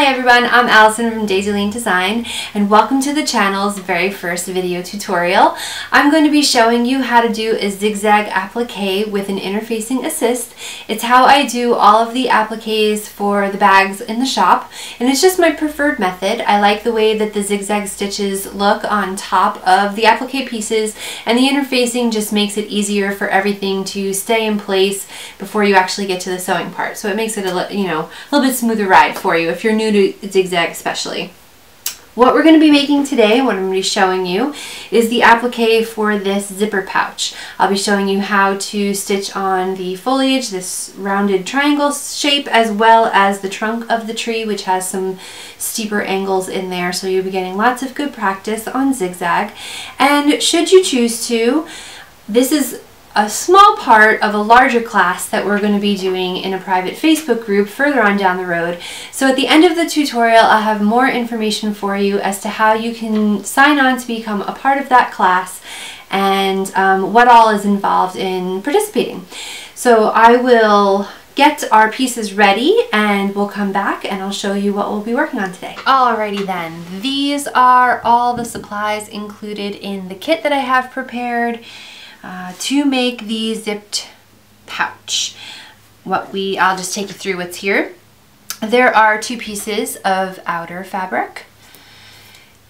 Hi everyone, I'm Allison from Daisy Lane Design and welcome to the channel's very first video tutorial. I'm going to be showing you how to do a zigzag applique with an interfacing assist. It's how I do all of the appliques for the bags in the shop, and it's just my preferred method. I like the way that the zigzag stitches look on top of the applique pieces, and the interfacing just makes it easier for everything to stay in place before you actually get to the sewing part. So it makes it a little bit smoother ride for you if you're new to zigzag especially. What we're going to be making today, what I'm going to be showing you, is the applique for this zipper pouch. I'll be showing you how to stitch on the foliage, this rounded triangle shape, as well as the trunk of the tree, which has some steeper angles in there, so you'll be getting lots of good practice on zigzag. And should you choose to, this is a small part of a larger class that we're going to be doing in a private Facebook group further on down the road. So at the end of the tutorial, I'll have more information for you as to how you can sign on to become a part of that class and what all is involved in participating. So I will get our pieces ready and we'll come back and I'll show you what we'll be working on today. Alrighty then, these are all the supplies included in the kit that I have prepared to make the zipped pouch. I'll just take you through what's here. There are 2 pieces of outer fabric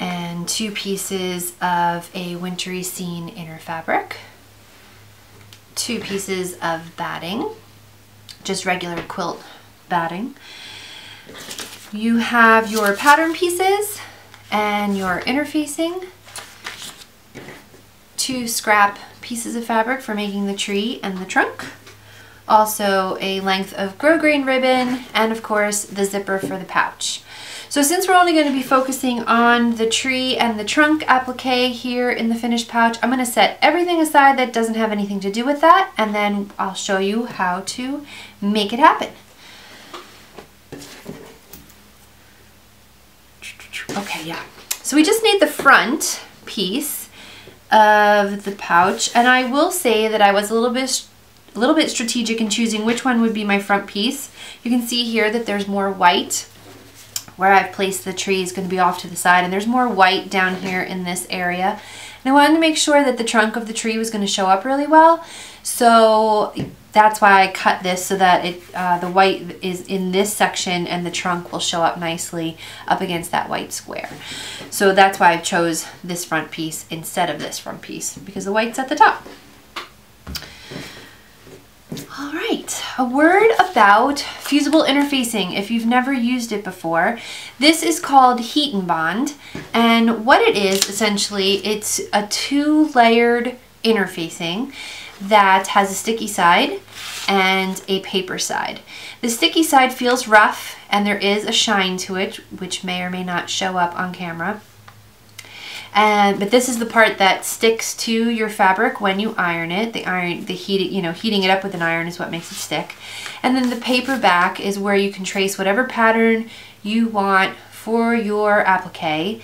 and 2 pieces of a wintry scene inner fabric, 2 pieces of batting, just regular quilt batting. You have your pattern pieces and your interfacing, 2 scrap pieces of fabric for making the tree and the trunk, also a length of grosgrain ribbon, and of course the zipper for the pouch. So since we're only going to be focusing on the tree and the trunk applique here in the finished pouch, I'm going to set everything aside that doesn't have anything to do with that, and then I'll show you how to make it happen. Okay, yeah. So we just need the front piece of the pouch, and I will say that I was a little bit strategic in choosing which one would be my front piece. You can see here that there's more white where I've placed the tree is going to be off to the side, and there's more white down here in this area, and I wanted to make sure that the trunk of the tree was going to show up really well, so that's why I cut this so that the white is in this section and the trunk will show up nicely up against that white square. So that's why I chose this front piece instead of this front piece, because the white's at the top. All right, a word about Fusible Interfacing. If you've never used it before, this is called Heat and Bond, and what it is essentially, it's a 2-layered interfacing that has a sticky side and a paper side. The sticky side feels rough and there is a shine to it, which may or may not show up on camera. But this is the part that sticks to your fabric when you iron it. Heating it up with an iron is what makes it stick. And then the paper back is where you can trace whatever pattern you want for your applique.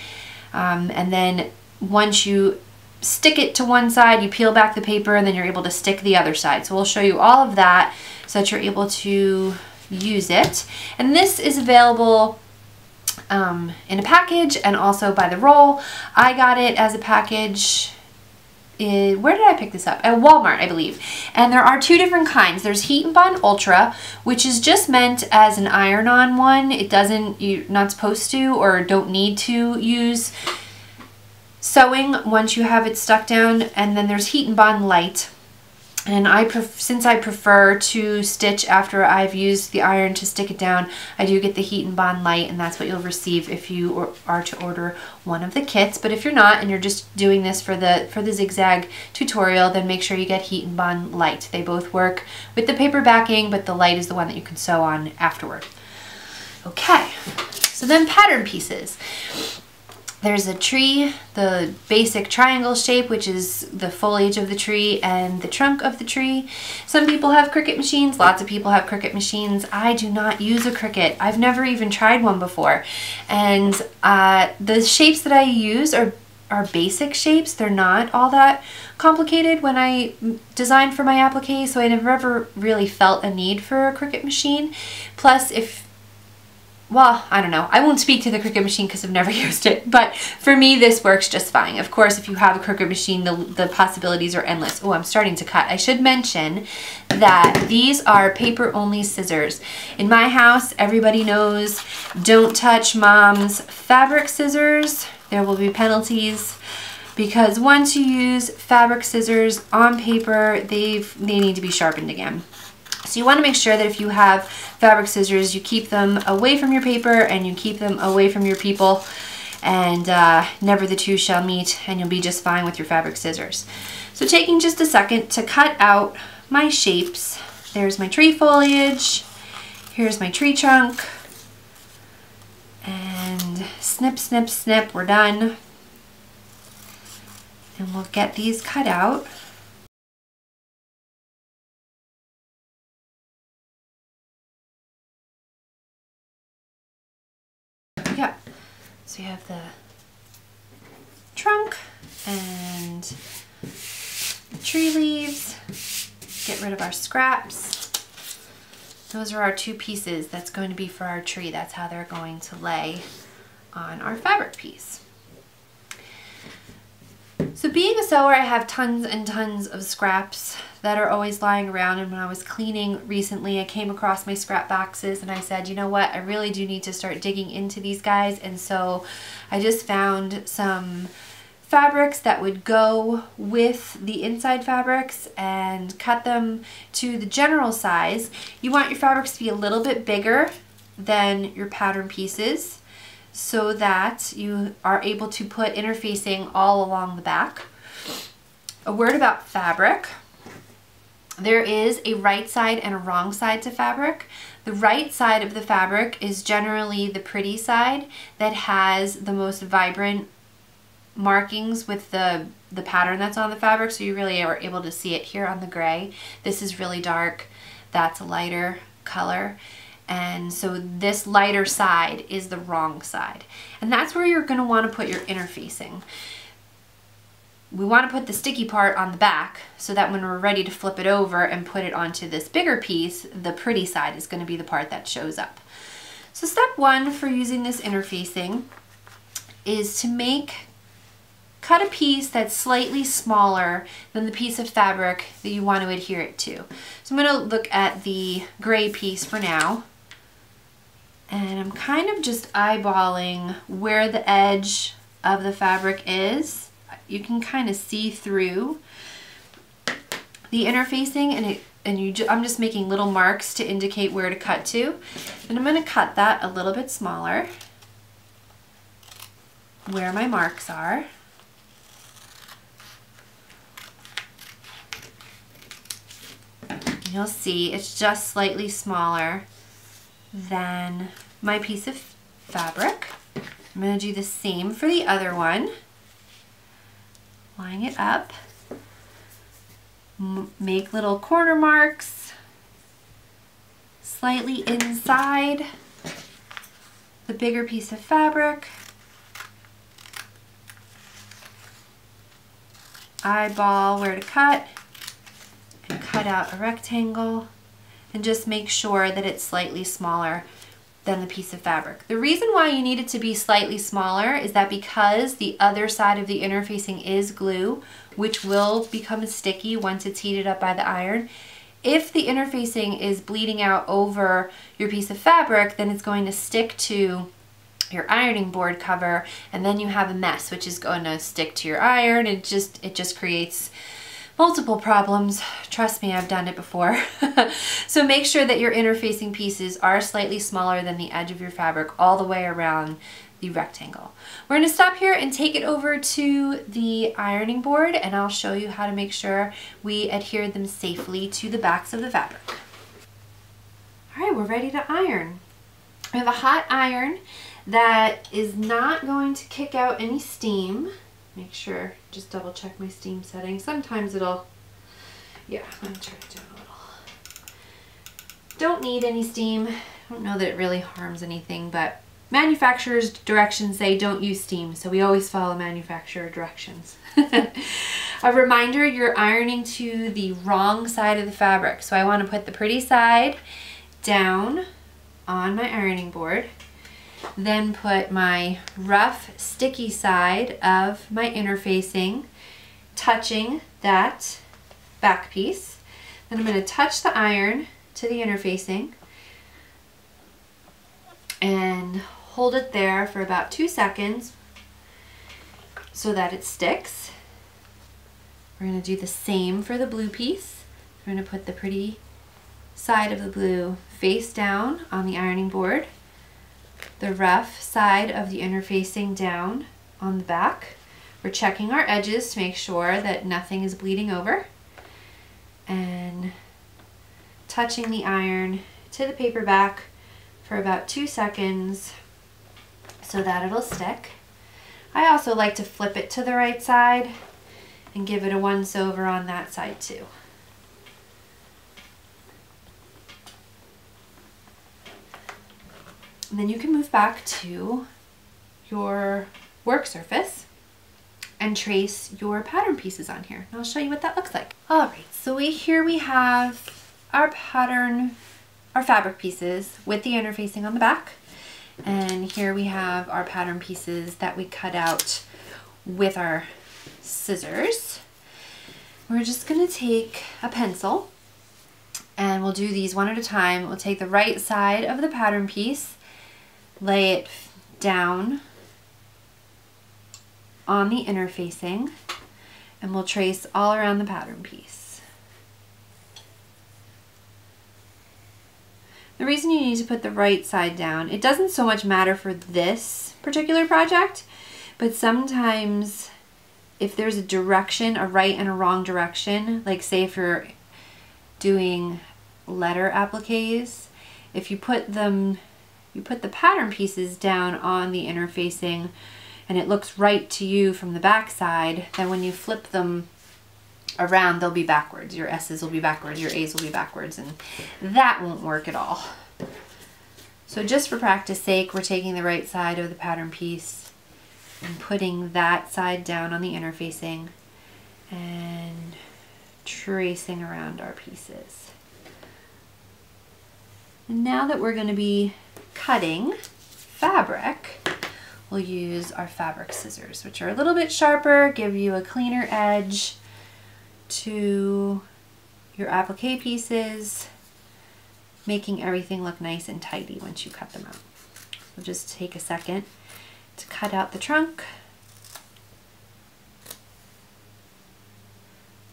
And then once you stick it to one side, you peel back the paper, and then you're able to stick the other side. So we'll show you all of that so that you're able to use it. And this is available in a package and also by the roll. I got it as a package. Where did I pick this up? At Walmart, I believe. And there are 2 different kinds. There's Heat and Bond Ultra, which is just meant as an iron-on one. You're not supposed to or don't need to use sewing once you have it stuck down. And then there's Heat and Bond Lite, and since I prefer to stitch after I've used the iron to stick it down, I do get the Heat and Bond Lite, and that's what you'll receive if you are to order one of the kits. But if you're not and you're just doing this for the zigzag tutorial, then make sure you get Heat and Bond Lite. They both work with the paper backing, but the light is the one that you can sew on afterward. Okay, so then pattern pieces. There's a tree, the basic triangle shape, which is the foliage of the tree and the trunk of the tree. Some people have Cricut machines, lots of people have Cricut machines. I do not use a Cricut. I've never even tried one before. And the shapes that I use are basic shapes. They're not all that complicated when I designed for my applique, so I never ever really felt a need for a Cricut machine. Plus, if well, I don't know. I won't speak to the Cricut machine because I've never used it, but for me, this works just fine. Of course, if you have a Cricut machine, the possibilities are endless. Oh, I'm starting to cut. I should mention that these are paper-only scissors. In my house, everybody knows, don't touch mom's fabric scissors. There will be penalties because once you use fabric scissors on paper, they need to be sharpened again. So you want to make sure that if you have fabric scissors, you keep them away from your paper and you keep them away from your people, and never the two shall meet, and you'll be just fine with your fabric scissors. So taking just a second to cut out my shapes. There's my tree foliage, here's my tree trunk, and snip, snip, snip, we're done. And we'll get these cut out. Yeah, so you have the trunk and the tree leaves. Get rid of our scraps. Those are our two pieces that's going to be for our tree. That's how they're going to lay on our fabric piece. So being a sewer, I have tons and tons of scraps that are always lying around, and when I was cleaning recently, I came across my scrap boxes and I said, you know what, I really do need to start digging into these guys, and so I just found some fabrics that would go with the inside fabrics and cut them to the general size. You want your fabrics to be a little bit bigger than your pattern pieces so that you are able to put interfacing all along the back. A word about fabric. There is a right side and a wrong side to fabric. The right side of the fabric is generally the pretty side that has the most vibrant markings with the pattern that's on the fabric, so you really are able to see it here on the gray. This is really dark, that's a lighter color, and so this lighter side is the wrong side, and that's where you're going to want to put your interfacing. We want to put the sticky part on the back so that when we're ready to flip it over and put it onto this bigger piece, the pretty side is going to be the part that shows up. So step one for using this interfacing is to cut a piece that's slightly smaller than the piece of fabric that you want to adhere it to. So I'm going to look at the gray piece for now, and I'm kind of just eyeballing where the edge of the fabric is. You can kind of see through the interfacing, and I'm just making little marks to indicate where to cut to. And I'm going to cut that a little bit smaller where my marks are. You'll see it's just slightly smaller than my piece of fabric. I'm going to do the same for the other one. Line it up, make little corner marks slightly inside the bigger piece of fabric. Eyeball where to cut and cut out a rectangle, and just make sure that it's slightly smaller than the piece of fabric. The reason why you need it to be slightly smaller is that because the other side of the interfacing is glue, which will become sticky once it's heated up by the iron. If the interfacing is bleeding out over your piece of fabric, then it's going to stick to your ironing board cover, and then you have a mess, which is going to stick to your iron. It just creates multiple problems. Trust me, I've done it before. So make sure that your interfacing pieces are slightly smaller than the edge of your fabric all the way around the rectangle. We're going to stop here and take it over to the ironing board, and I'll show you how to make sure we adhere them safely to the backs of the fabric. All right, we're ready to iron. I have a hot iron that is not going to kick out any steam. Make sure, just double check my steam setting. Sometimes it'll, yeah, I'm gonna turn it down a little. Don't need any steam. I don't know that it really harms anything, but manufacturer's directions say don't use steam, so we always follow manufacturer directions. A reminder, you're ironing to the wrong side of the fabric. So I want to put the pretty side down on my ironing board. then put my rough, sticky side of my interfacing touching that back piece. Then I'm going to touch the iron to the interfacing and hold it there for about 2 seconds so that it sticks. We're going to do the same for the blue piece. We're going to put the pretty side of the blue face down on the ironing board, the rough side of the interfacing down on the back. We're checking our edges to make sure that nothing is bleeding over, and touching the iron to the paper back for about 2 seconds so that it'll stick. I also like to flip it to the right side and give it a once over on that side too. And then you can move back to your work surface and trace your pattern pieces on here. And I'll show you what that looks like. All right, so here we have our pattern, our fabric pieces with the interfacing on the back. And here we have our pattern pieces that we cut out with our scissors. We're just gonna take a pencil and we'll do these one at a time. We'll take the right side of the pattern piece, lay it down on the interfacing, and we'll trace all around the pattern piece. The reason you need to put the right side down, it doesn't so much matter for this particular project, but sometimes if there's a direction, a right and a wrong direction, like say if you're doing letter appliques, if you put the pattern pieces down on the interfacing and it looks right to you from the back side, then when you flip them around, they'll be backwards. Your S's will be backwards, your A's will be backwards, and that won't work at all. So just for practice sake, we're taking the right side of the pattern piece and putting that side down on the interfacing and tracing around our pieces. And now that we're going to be cutting fabric, we'll use our fabric scissors, which are a little bit sharper, give you a cleaner edge to your applique pieces, making everything look nice and tidy once you cut them out. So just take a second to cut out the trunk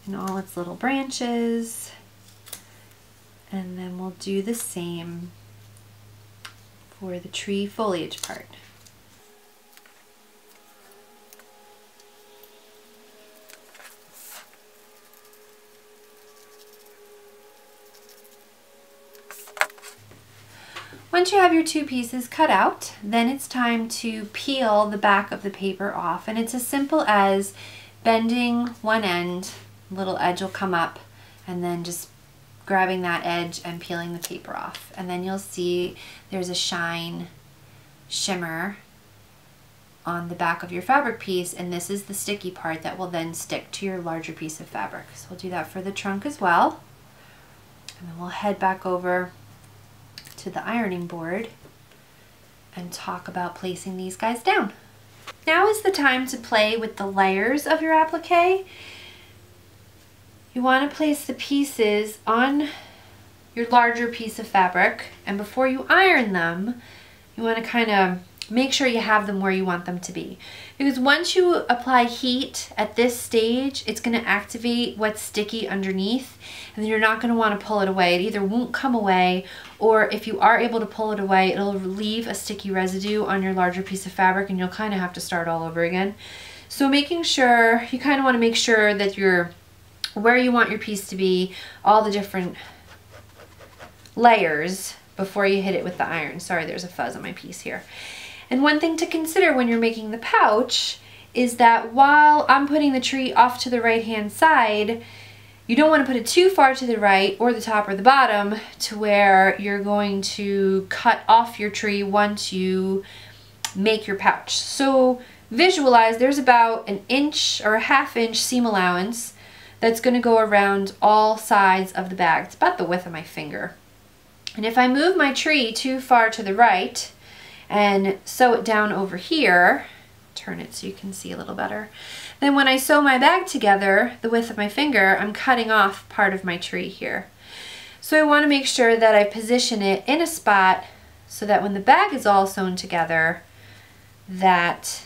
and all its little branches, and then we'll do the same for the tree foliage part. Once you have your two pieces cut out, then it's time to peel the back of the paper off, and it's as simple as bending one end, little edge will come up, and then just grabbing that edge and peeling the paper off. And then you'll see there's a shimmer on the back of your fabric piece, and this is the sticky part that will then stick to your larger piece of fabric. So we'll do that for the trunk as well. And then we'll head back over to the ironing board and talk about placing these guys down. Now is the time to play with the layers of your applique. You want to place the pieces on your larger piece of fabric, and before you iron them, you want to kind of make sure you have them where you want them to be. Because once you apply heat at this stage, it's going to activate what's sticky underneath, and then you're not going to want to pull it away. It either won't come away, or if you are able to pull it away, it'll leave a sticky residue on your larger piece of fabric, and you'll kind of have to start all over again. So making sure, you kind of want to make sure that you're where you want your piece to be, all the different layers before you hit it with the iron. Sorry, there's a fuzz on my piece here. And one thing to consider when you're making the pouch is that while I'm putting the tree off to the right hand side, you don't want to put it too far to the right or the top or the bottom to where you're going to cut off your tree once you make your pouch. So visualize there's about an inch or a ½ inch seam allowance that's going to go around all sides of the bag. It's about the width of my finger. And if I move my tree too far to the right and sew it down over here. Turn it so you can see a little better. Then when I sew my bag together, the width of my finger, I'm cutting off part of my tree here. So I want to make sure that I position it in a spot so that when the bag is all sewn together, that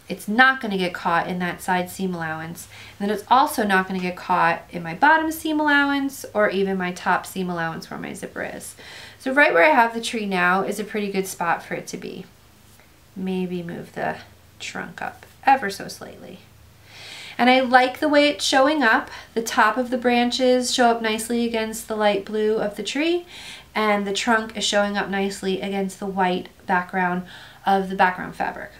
it's not going to get caught in that side seam allowance. And then it's also not going to get caught in my bottom seam allowance or even my top seam allowance where my zipper is. So right where I have the tree now is a pretty good spot for it to be. Maybe move the trunk up ever so slightly. And I like the way it's showing up. The top of the branches show up nicely against the light blue of the tree, and the trunk is showing up nicely against the white background of the background fabric.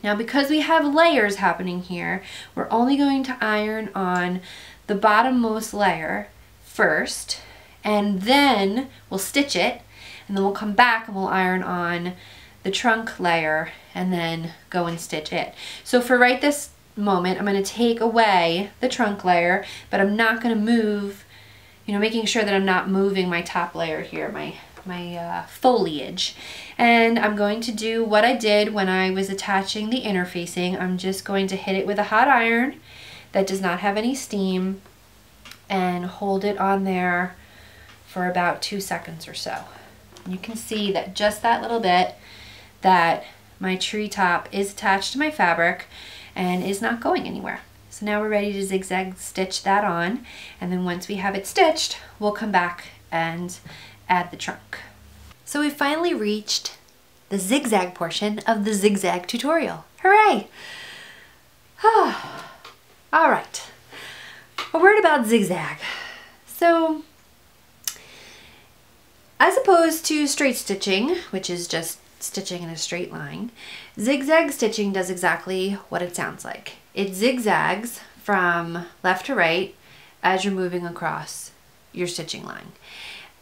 Now because we have layers happening here, we're only going to iron on the bottommost layer first, and then we'll stitch it, and then we'll come back and we'll iron on the trunk layer and then go and stitch it. So for right this moment, I'm going to take away the trunk layer, but I'm not going to move, you know, making sure that I'm not moving my top layer here, my foliage. And I'm going to do what I did when I was attaching the interfacing. I'm just going to hit it with a hot iron that does not have any steam and hold it on there for about 2 seconds or so. You can see that just that little bit, that my tree top is attached to my fabric and is not going anywhere. So now we're ready to zigzag stitch that on, and then once we have it stitched, we'll come back and add the trunk. So we finally reached the zigzag portion of the zigzag tutorial. Hooray! All right, a word about zigzag. So as opposed to straight stitching, which is just stitching in a straight line, zigzag stitching does exactly what it sounds like. It zigzags from left to right as you're moving across your stitching line.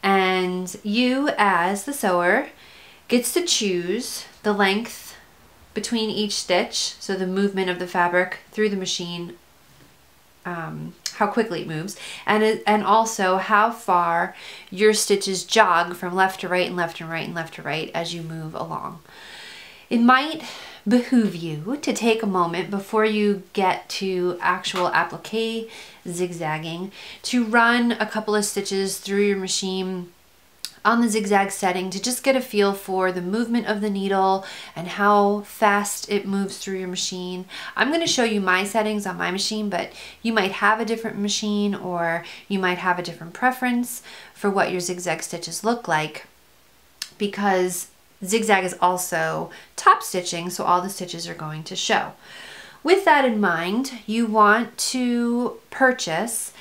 And you, as the sewer, gets to choose the length between each stitch, so the movement of the fabric through the machine, how quickly it moves, and also how far your stitches jog from left to right and left to right and left to right as you move along. It might behoove you to take a moment before you get to actual applique zigzagging to run a couple of stitches through your machine on the zigzag setting to just get a feel for the movement of the needle and how fast it moves through your machine. I'm going to show you my settings on my machine, but you might have a different machine or you might have a different preference for what your zigzag stitches look like, because zigzag is also top stitching, so all the stitches are going to show. With that in mind, you want to purchase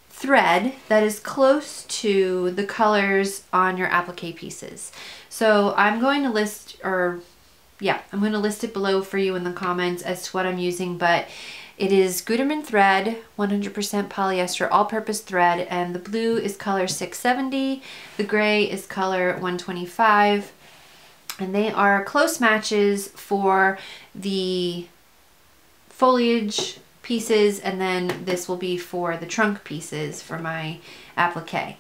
thread that is close to the colors on your applique pieces. So I'm going to list, I'm going to list it below for you in the comments as to what I'm using, but it is Gütermann thread, 100% polyester all-purpose thread, and the blue is color 670, the gray is color 125, and they are close matches for the foliage pieces, and then this will be for the trunk pieces for my applique.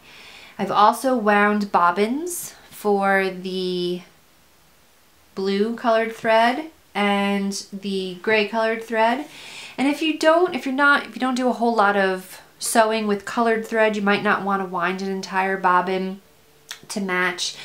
I've also wound bobbins for the blue colored thread and the gray colored thread. And if you don't do a whole lot of sewing with colored thread, you might not want to wind an entire bobbin to match.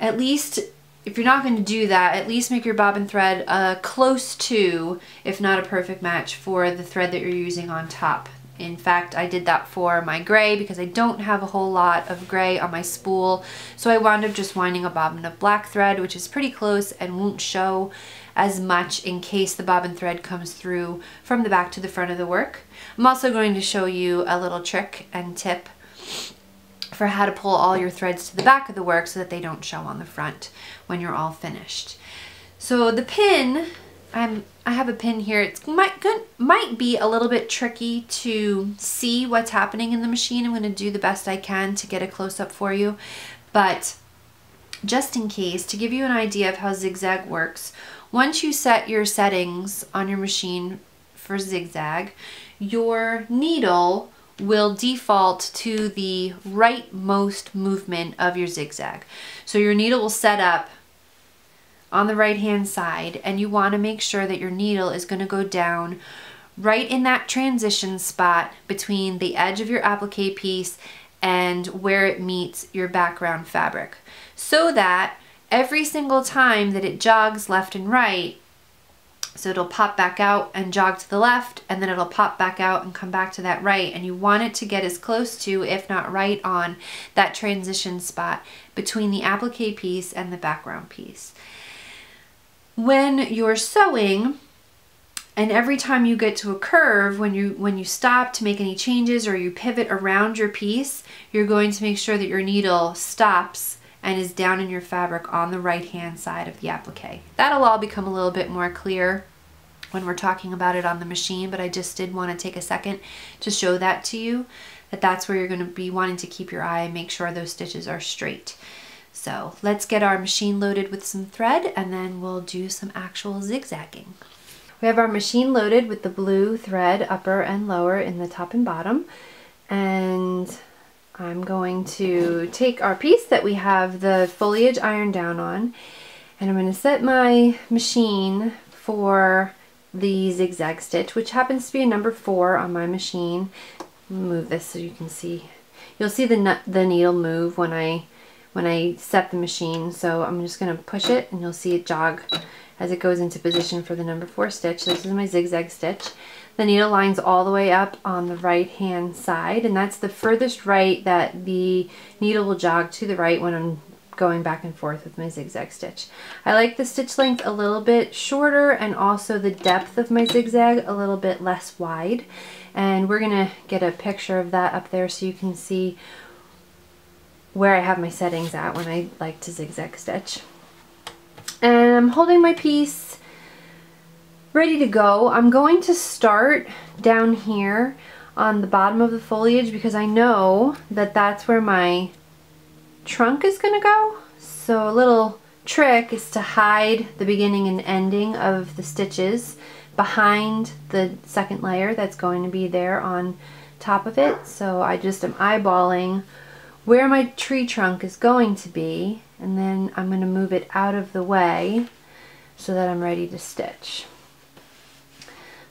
At least if you're not going to do that, at least make your bobbin thread close to, if not a perfect match, for the thread that you're using on top. In fact, I did that for my gray because I don't have a whole lot of gray on my spool, so I wound up just winding a bobbin of black thread, which is pretty close and won't show as much in case the bobbin thread comes through from the back to the front of the work. I'm also going to show you a little trick and tip for how to pull all your threads to the back of the work so that they don't show on the front when you're all finished. So the pin, I have a pin here. It might be a little bit tricky to see what's happening in the machine. I'm going to do the best I can to get a close-up for you, but just in case, to give you an idea of how zigzag works, once you set your settings on your machine for zigzag, your needle will default to the rightmost movement of your zigzag. So your needle will set up on the right hand side, and you want to make sure that your needle is going to go down right in that transition spot between the edge of your applique piece and where it meets your background fabric, so that every single time that it jogs left and right, so it'll pop back out and jog to the left, and then it'll pop back out and come back to that right, and you want it to get as close to, if not right on, that transition spot between the applique piece and the background piece. When you're sewing, and every time you get to a curve, when you stop to make any changes or you pivot around your piece, you're going to make sure that your needle stops and is down in your fabric on the right hand side of the applique. That'll all become a little bit more clear when we're talking about it on the machine, but I just did want to take a second to show that to you, that that's where you're going to be wanting to keep your eye and make sure those stitches are straight. So let's get our machine loaded with some thread, and then we'll do some actual zigzagging. We have our machine loaded with the blue thread upper and lower in the top and bottom, and I'm going to take our piece that we have the foliage ironed down on, and I'm going to set my machine for the zigzag stitch, which happens to be a number 4 on my machine. Move this so you can see. You'll see the needle move when I set the machine, so I'm just going to push it and you'll see it jog as it goes into position for the number 4 stitch. This is my zigzag stitch. The needle lines all the way up on the right hand side, and that's the furthest right that the needle will jog to the right when I'm going back and forth with my zigzag stitch. I like the stitch length a little bit shorter, and also the depth of my zigzag a little bit less wide, and we're gonna get a picture of that up there so you can see where I have my settings at when I like to zigzag stitch. And I'm holding my piece ready to go. I'm going to start down here on the bottom of the foliage because I know that that's where my trunk is going to go. So a little trick is to hide the beginning and ending of the stitches behind the second layer that's going to be there on top of it. So I just am eyeballing where my tree trunk is going to be, and then I'm going to move it out of the way so that I'm ready to stitch.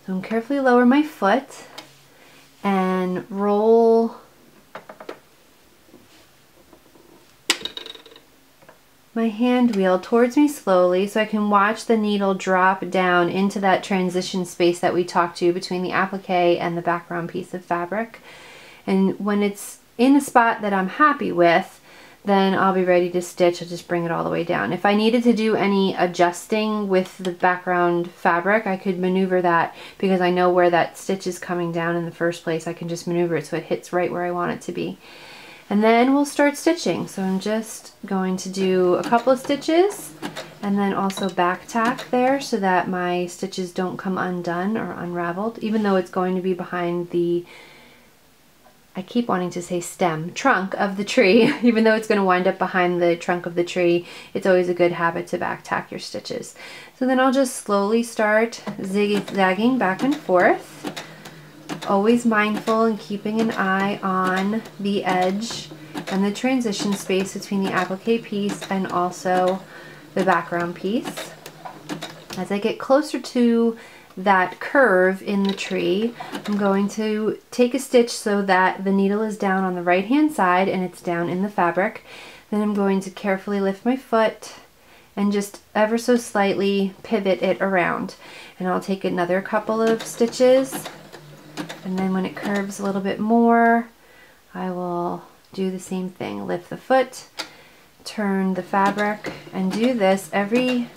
So I'm carefully lower my foot and roll my hand wheel towards me slowly so I can watch the needle drop down into that transition space that we talked to between the applique and the background piece of fabric. And when it's in a spot that I'm happy with, then I'll be ready to stitch. I'll just bring it all the way down. If I needed to do any adjusting with the background fabric, I could maneuver that because I know where that stitch is coming down in the first place. I can just maneuver it so it hits right where I want it to be. And then we'll start stitching. So I'm just going to do a couple of stitches and then also back tack there so that my stitches don't come undone or unraveled, even though it's going to be behind the, I keep wanting to say stem, trunk of the tree. Even though it's going to wind up behind the trunk of the tree, it's always a good habit to back tack your stitches. So then I'll just slowly start zigzagging back and forth, always mindful and keeping an eye on the edge and the transition space between the applique piece and also the background piece. As I get closer to that curve in the tree, I'm going to take a stitch so that the needle is down on the right hand side and it's down in the fabric. Then I'm going to carefully lift my foot and just ever so slightly pivot it around. And I'll take another couple of stitches, and then when it curves a little bit more, I will do the same thing. Lift the foot, turn the fabric, and do this every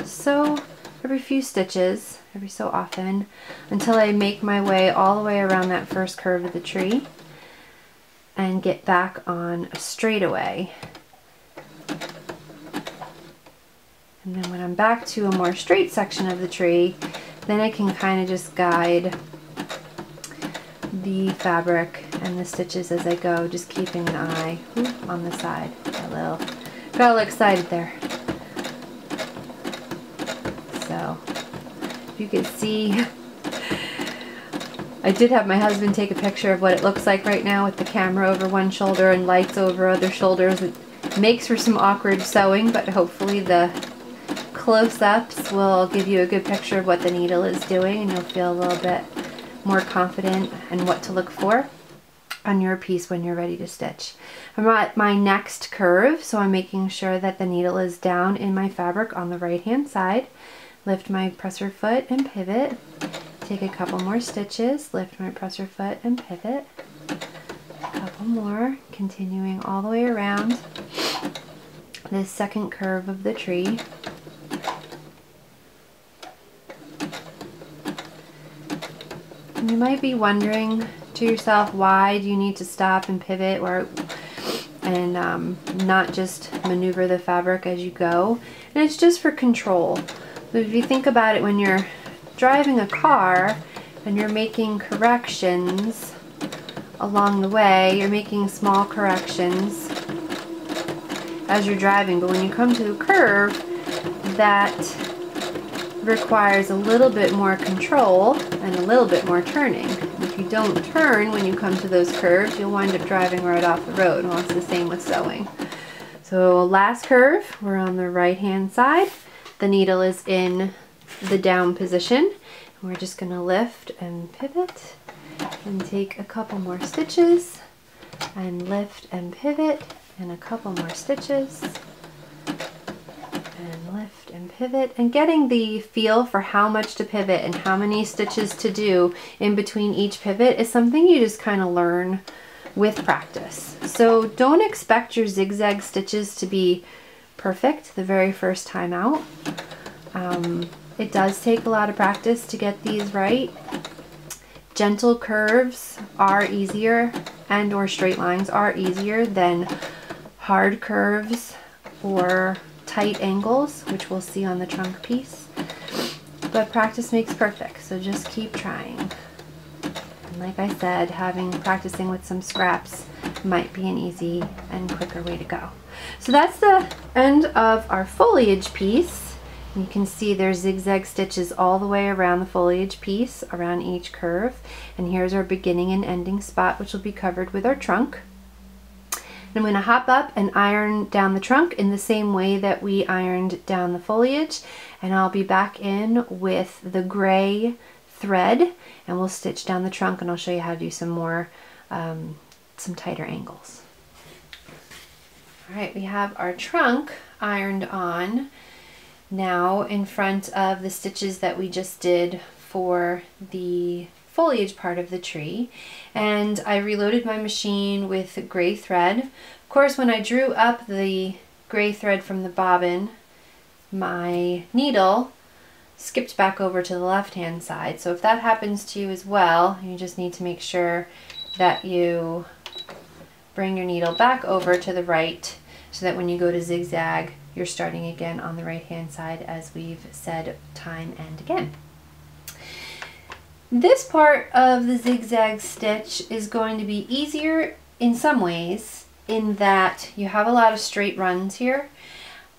few stitches, every so often, until I make my way all the way around that first curve of the tree and get back on a straightaway. And then when I'm back to a more straight section of the tree, then I can kind of just guide the fabric and the stitches as I go, just keeping an eye on the side. Got a little excited there. So you can see, I did have my husband take a picture of what it looks like right now with the camera over one shoulder and lights over other shoulders. It makes for some awkward sewing, but hopefully the close-ups will give you a good picture of what the needle is doing, and you'll feel a little bit more confident in what to look for on your piece when you're ready to stitch. I'm at my next curve, so I'm making sure that the needle is down in my fabric on the right hand side. Lift my presser foot and pivot. Take a couple more stitches, lift my presser foot and pivot. A couple more, continuing all the way around this second curve of the tree. And you might be wondering to yourself, why do you need to stop and pivot and not just maneuver the fabric as you go? And it's just for control. So if you think about it, when you're driving a car and you're making corrections along the way, you're making small corrections as you're driving, but when you come to a curve, that requires a little bit more control and a little bit more turning. If you don't turn when you come to those curves, you'll wind up driving right off the road. Well, it's the same with sewing. So last curve, we're on the right hand side. The needle is in the down position. We're just going to lift and pivot and take a couple more stitches and lift and pivot and a couple more stitches and lift and pivot, and getting the feel for how much to pivot and how many stitches to do in between each pivot is something you just kind of learn with practice. So don't expect your zigzag stitches to be perfect the very first time out. It does take a lot of practice to get these right. Gentle curves are easier, and or straight lines are easier than hard curves or tight angles, which we'll see on the trunk piece. But practice makes perfect, so just keep trying. And like I said, practicing with some scraps might be an easy and quicker way to go. So that's the end of our foliage piece. You can see there's zigzag stitches all the way around the foliage piece, around each curve. And here's our beginning and ending spot, which will be covered with our trunk. And I'm going to hop up and iron down the trunk in the same way that we ironed down the foliage. And I'll be back in with the gray thread, and we'll stitch down the trunk, and I'll show you how to do some more, some tighter angles. All right, we have our trunk ironed on now in front of the stitches that we just did for the foliage part of the tree, and I reloaded my machine with gray thread. Of course, when I drew up the gray thread from the bobbin, my needle skipped back over to the left hand side. So if that happens to you as well, you just need to make sure that you bring your needle back over to the right, so that when you go to zigzag, you're starting again on the right hand side, as we've said time and again. This part of the zigzag stitch is going to be easier in some ways, in that you have a lot of straight runs here,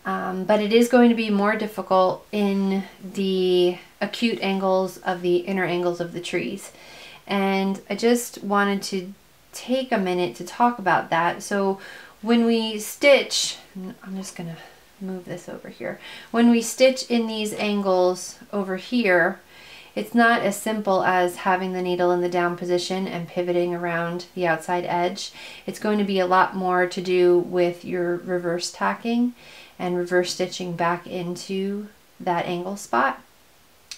but it is going to be more difficult in the acute angles of the inner angles of the trees. And I just wanted to take a minute to talk about that. So when we stitch, I'm just gonna move this over here. When we stitch in these angles over here, it's not as simple as having the needle in the down position and pivoting around the outside edge. It's going to be a lot more to do with your reverse tacking and reverse stitching back into that angle spot.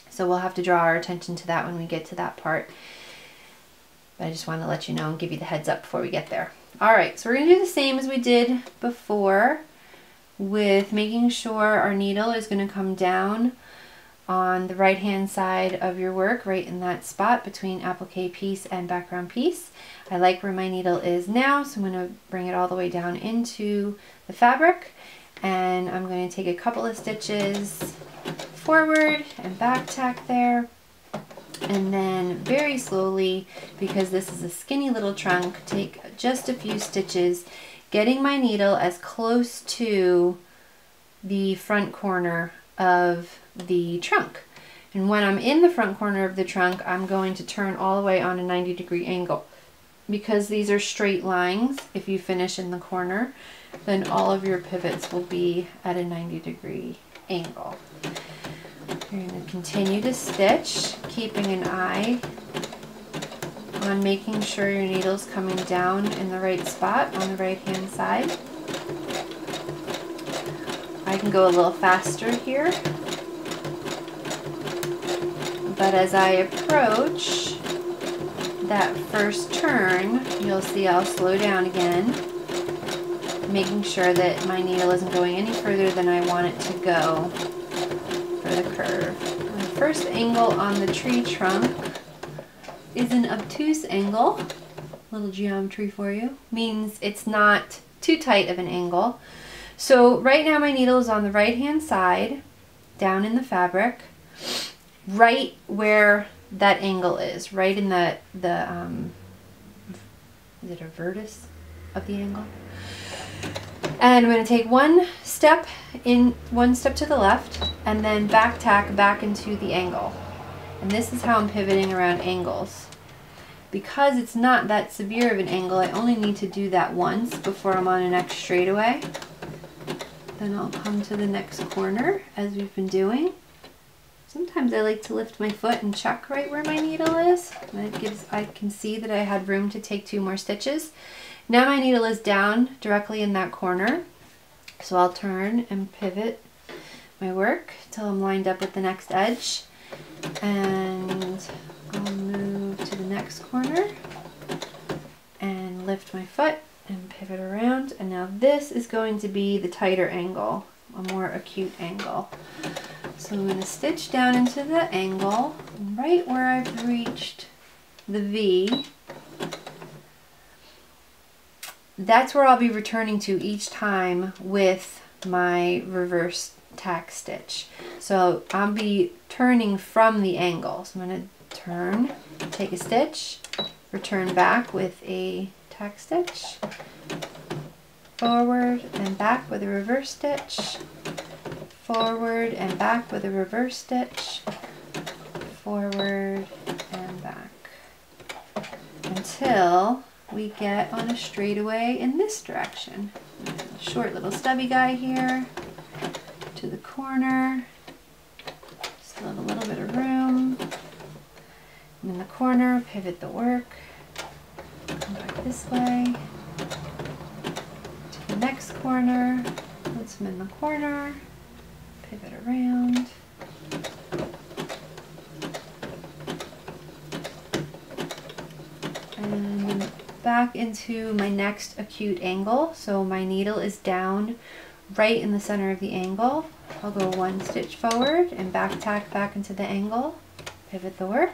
So we'll have to draw our attention to that when we get to that part. But I just wanted to let you know and give you the heads up before we get there. All right, so we're going to do the same as we did before, with making sure our needle is going to come down on the right hand side of your work, right in that spot between applique piece and background piece. I like where my needle is now, so I'm going to bring it all the way down into the fabric, and I'm going to take a couple of stitches forward and back tack there, and then very slowly, because this is a skinny little trunk, take just a few stitches, getting my needle as close to the front corner of the trunk. And when I'm in the front corner of the trunk, I'm going to turn all the way on a 90-degree angle. Because these are straight lines, if you finish in the corner, then all of your pivots will be at a 90-degree angle. You're going to continue to stitch, keeping an eye on making sure your needle's coming down in the right spot on the right hand side. I can go a little faster here, but as I approach that first turn, you'll see I'll slow down again, making sure that my needle isn't going any further than I want it to go for the curve. The first angle on the tree trunk is an obtuse angle. Little geometry for you. Means it's not too tight of an angle. So right now my needle is on the right hand side, down in the fabric, right where that angle is, right in the is it a vertex of the angle? And I'm going to take one step to the left and then back tack back into the angle. And this is how I'm pivoting around angles. Because it's not that severe of an angle, I only need to do that once before I'm on a next straightaway. Then I'll come to the next corner as we've been doing. Sometimes I like to lift my foot and check right where my needle is. I can see that I had room to take 2 more stitches. Now my needle is down directly in that corner. So I'll turn and pivot my work till I'm lined up with the next edge. And I'll move to the next corner and lift my foot and pivot around. And now this is going to be the tighter angle, a more acute angle. So I'm going to stitch down into the angle right where I've reached the V. That's where I'll be returning to each time with my reverse tack stitch. So I'll be turning from the angle. So I'm going to turn, take a stitch, return back with a tack stitch, forward and back with a reverse stitch, forward and back with a reverse stitch, forward and back, until we get on a straightaway in this direction. Short little stubby guy here to the corner. Still have a little bit of room. I'm in the corner, pivot the work, come back this way to the next corner. Once I'm in the corner, pivot around. And back into my next acute angle. So my needle is down right in the center of the angle. I'll go 1 stitch forward and back tack back into the angle, pivot the work,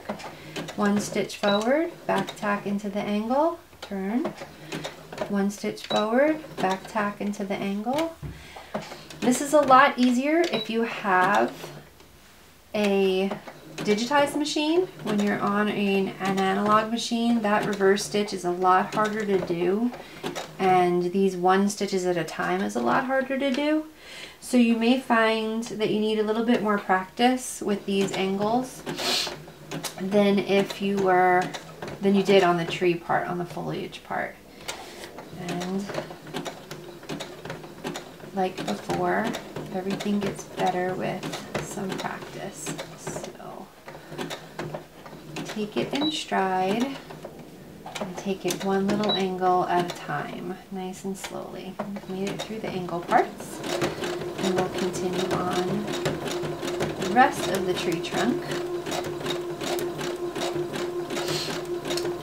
1 stitch forward, back tack into the angle, turn, 1 stitch forward, back tack into the angle. This is a lot easier if you have a digitized machine. When you're on an analog machine, that reverse stitch is a lot harder to do, and these 1 stitches at a time is a lot harder to do. So you may find that you need a little bit more practice with these angles than you did on the tree part, on the foliage part. And like before, everything gets better with some practice. So take it in stride and take it 1 little angle at a time, nice and slowly. We've made it through the angle parts, and we'll continue on the rest of the tree trunk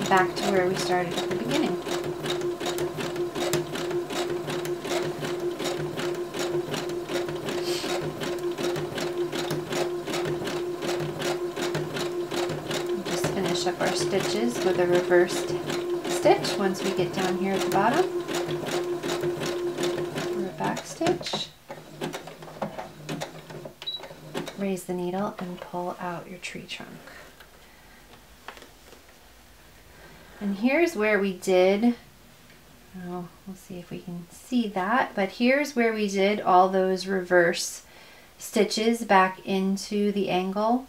back to where we started at the beginning. Up our stitches with a reversed stitch once we get down here at the bottom, or a back stitch, raise the needle and pull out your tree trunk. And here's where we did, we'll see if we can see that, but here's where we did all those reverse stitches back into the angle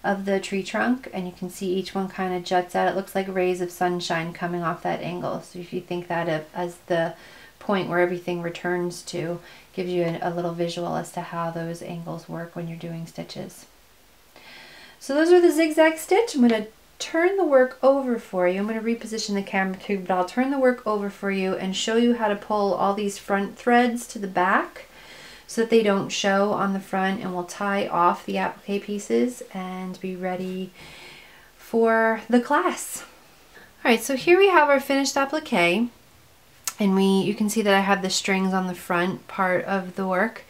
of the tree trunk, and you can see each one kind of juts out. It looks like rays of sunshine coming off that angle. So if you think that as the point where everything returns to. Gives you a little visual as to how those angles work when you're doing stitches. So those are the zigzag stitch. I'm going to turn the work over for you. I'm going to reposition the camera too, but I'll turn the work over for you and show you how to pull all these front threads to the back so that they don't show on the front, and we'll tie off the applique pieces and be ready for the class. Alright, so here we have our finished applique, and you can see that I have the strings on the front part of the work.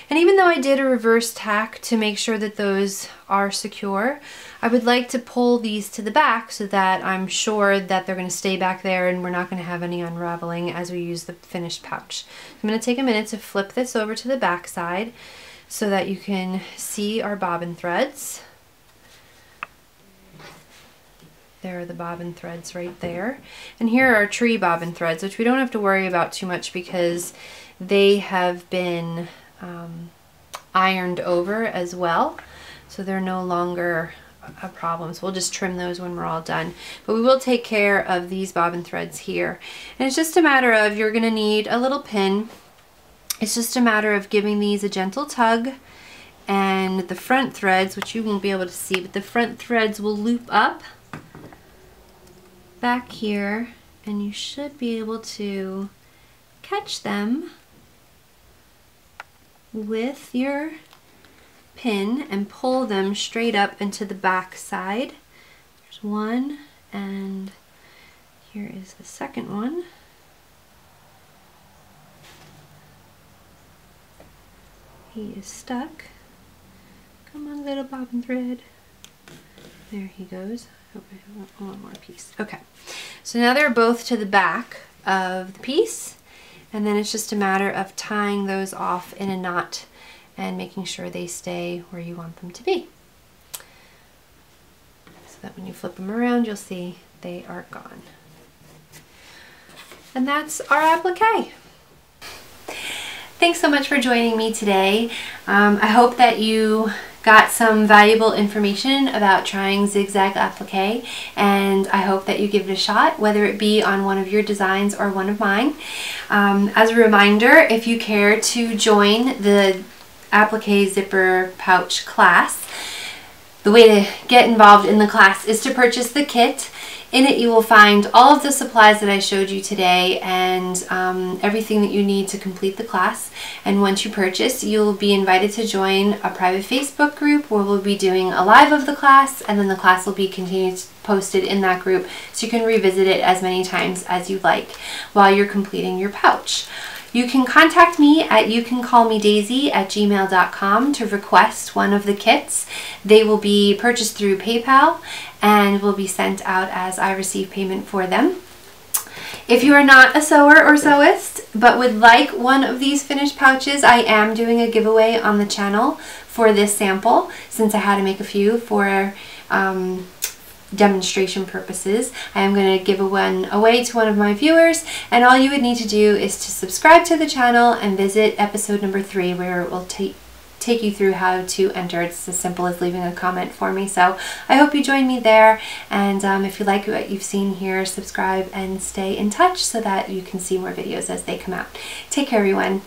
And even though I did a reverse tack to make sure that those are secure, I would like to pull these to the back so that I'm sure that they're going to stay back there and we're not going to have any unraveling as we use the finished pouch. I'm going to take a minute to flip this over to the back side so that you can see our bobbin threads. There are the bobbin threads right there. And here are tree bobbin threads, which we don't have to worry about too much because they have been ironed over as well. So they're no longer a problem. So we'll just trim those when we're all done. But we will take care of these bobbin threads here. And it's just a matter of, you're going to need a little pin. It's just a matter of giving these a gentle tug. And the front threads, which you won't be able to see, but the front threads will loop up back here, and you should be able to catch them with your pin and pull them straight up into the back side. There's one, and here is the second one. He is stuck. Come on, little bobbin thread. There he goes. Oh, I want one more piece. Okay, so now they're both to the back of the piece, and then it's just a matter of tying those off in a knot and making sure they stay where you want them to be. So that when you flip them around, you'll see they are gone. And that's our applique. Thanks so much for joining me today. I hope that you got some valuable information about trying zigzag applique, and I hope that you give it a shot, whether it be on one of your designs or one of mine. As a reminder, if you care to join the applique zipper pouch class, the way to get involved in the class is to purchase the kit. In it you will find all of the supplies that I showed you today and everything that you need to complete the class. And once you purchase, you'll be invited to join a private Facebook group where we'll be doing a live of the class, and then the class will be continued posted in that group so you can revisit it as many times as you like while you're completing your pouch. You can contact me at youcancallmedaisy@gmail.com to request one of the kits. They will be purchased through PayPal and will be sent out as I receive payment for them. If you are not a sewer or sewist but would like one of these finished pouches, I am doing a giveaway on the channel for this sample since I had to make a few for demonstration purposes. I am going to give one away to one of my viewers, and all you would need to do is to subscribe to the channel and visit episode number 3 where it will take you through how to enter. It's as simple as leaving a comment for me. So I hope you join me there, and if you like what you've seen here, subscribe and stay in touch so that you can see more videos as they come out. Take care, everyone.